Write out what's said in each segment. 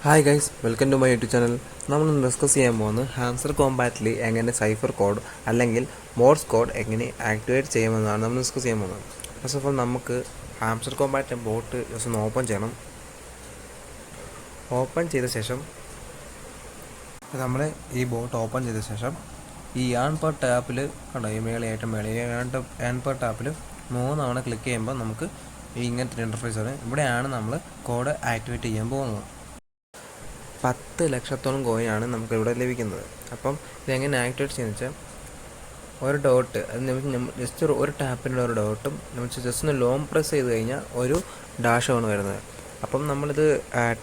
Hi guys, welcome to my YouTube channel. നമ്മൾ discuss ചെയ്യാൻ പോകുന്നത് ഹാംസ്റ്റർ കോമ്പാറ്റിൽ എങ്ങനെ സൈഫർ കോഡ് അല്ലെങ്കിൽ മോർസ് കോഡ് എങ്ങനെ ആക്ടിവേറ്റ് ചെയ്യുമെന്നാണ് നമ്മൾ ഡിസ്കസ് ചെയ്യാൻ പോകുന്നത്. ഫസ്റ്റ് ഓഫ് ഓൾ നമുക്ക് ഹാംസ്റ്റർ കോമ്പാറ്റിൻ്റെ ബോട്ട് ജസ്റ്റ് ഒന്ന് ഓപ്പൺ ചെയ്യണം. ഓപ്പൺ ചെയ്ത ശേഷം നമ്മൾ ഈ ബോട്ട് ഓപ്പൺ ചെയ്ത ശേഷം ഈ ഏൺ പെർ ടാപ്പിൽ കണ്ടോ, ഈ ഏറ്റവും മേളി ഏൺ പെർ ടാപ്പിൽ 3 തവണ ക്ലിക്ക് ചെയ്യുമ്പോൾ നമുക്ക് ഇങ്ങനത്തെ ഇൻ്റർഫേസ് ആണ്. ഇവിടെയാണ് നമ്മൾ കോഡ് ആക്ടിവേറ്റ് ചെയ്യാൻ പോകുന്നത്. 10 ലക്ഷത്തോളം കോയിനാണ് നമുക്കിവിടെ ലഭിക്കുന്നത്. അപ്പം ഇതെങ്ങനെ ആക്ടിവേറ്റ് ചെയ്യുന്നത് വെച്ചാൽ, ഒരു ഡോട്ട് അത് ജസ്റ്റ് ഒരു ടാപ്പിനുള്ള ഒരു ഡോട്ടും നമ്മൾ ജസ്റ്റ് ഒന്ന് ലോങ് പ്രസ് ചെയ്ത് കഴിഞ്ഞാൽ ഒരു ഡാഷാണ് വരുന്നത്. അപ്പം നമ്മളിത്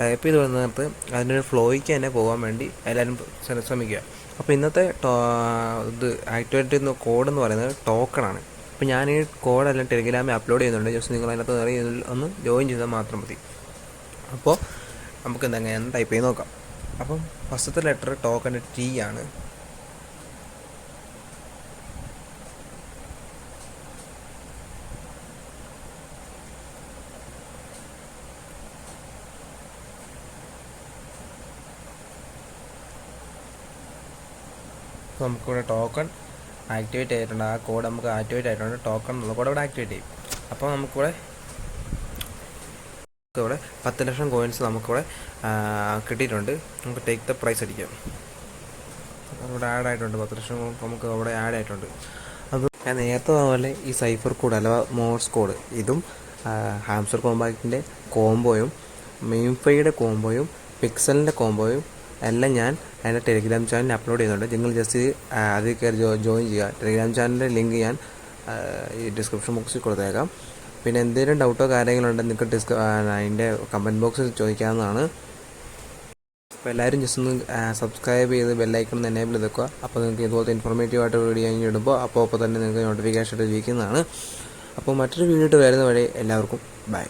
ടൈപ്പ് ചെയ്ത് വരുന്നിടത്ത് അതിൻ്റെ ഒരു ഫ്ലോയ്ക്ക് തന്നെ പോകാൻ വേണ്ടി എല്ലാവരും ശ്രമിക്കുക. അപ്പോൾ ഇന്നത്തെ ഇത് ആക്ടിവേറ്റ് ചെയ്യുന്ന കോഡ് എന്ന് പറയുന്നത് ടോക്കണാണ്. അപ്പോൾ ഞാൻ ഈ കോഡെല്ലാം ടെലിഗ്രാമിൽ അപ്ലോഡ് ചെയ്യുന്നുണ്ട്. ജസ്റ്റ് നിങ്ങൾ അതിനകത്ത് കയറി ഒന്ന് ജോയിൻ ചെയ്താൽ മാത്രം മതി. അപ്പോൾ നമുക്ക് എന്തെങ്കിലും ടൈപ്പ് ചെയ്ത് നോക്കാം. അപ്പം ഫസ്റ്റത്തെ ലെറ്റർ ടോക്കൻ്റെ ടി ആണ്. അപ്പോൾ നമുക്കിവിടെ ടോക്കൺ ആക്ടിവേറ്റ് ആയിട്ടുണ്ട്. ആ കോഡ് നമുക്ക് ആക്ടിവേറ്റ് ആയിട്ടുണ്ട്. ടോക്കൺ എന്നുള്ള കോഡ് ഇവിടെ ആക്ടിവേറ്റ് ചെയ്യും. അപ്പോൾ നമുക്കിവിടെ 10 ലക്ഷം കോയിൻസ് നമുക്കിവിടെ കിട്ടിയിട്ടുണ്ട്. നമുക്ക് ടേക്ക് ദ പ്രൈസ് അടിക്കാം. ഇവിടെ ആഡ് ആയിട്ടുണ്ട്. 10 ലക്ഷം നമുക്ക് അവിടെ ആഡ് ആയിട്ടുണ്ട്. അത് ഞാൻ നേരത്തെ പോലെ ഈ സൈഫർ കോഡ് അഥവാ മോർസ് കോഡ് ഇതും ഹാംസ്റ്റർ കോമ്പാറ്റിൻ്റെ കോംബോയും മീംഫൈയുടെ കോംബോയും പിക്സലിൻ്റെ കോംബോയും എല്ലാം ഞാൻ എൻ്റെ ടെലിഗ്രാം ചാനലിൽ അപ്ലോഡ് ചെയ്യുന്നുണ്ട്. നിങ്ങൾ ജസ്റ്റ് അതിൽ കയറി ജോയിൻ ചെയ്യുക. ടെലിഗ്രാം ചാനലിൻ്റെ ലിങ്ക് ഞാൻ ഈ ഡിസ്ക്രിപ്ഷൻ ബോക്സിൽ കൊടുത്തേക്കാം. പിന്നെ എന്തെങ്കിലും ഡൗട്ടോ കാര്യങ്ങളുണ്ടെങ്കിൽ നിങ്ങൾക്ക് അതിൻ്റെ കമൻറ്റ് ബോക്സിൽ ചോദിക്കാവുന്നതാണ്. അപ്പോൾ എല്ലാവരും ജസ്റ്റ് ഒന്ന് സബ്സ്ക്രൈബ് ചെയ്ത് ബെല്ലൈക്കൺ ഒന്ന് എനേബിൾ ചെയ്ത് വെക്കുക. അപ്പോൾ നിങ്ങൾക്ക് ഇതുപോലത്തെ ഇൻഫോർമേറ്റീവായിട്ട് വീഡിയോ കഴിഞ്ഞ് ഇടുമ്പോൾ അപ്പോൾ തന്നെ നിങ്ങൾക്ക് നോട്ടിഫിക്കേഷൻ ലഭിക്കുന്നതാണ്. അപ്പോൾ മറ്റൊരു വീഡിയോ വരുന്ന വഴി എല്ലാവർക്കും ബൈ.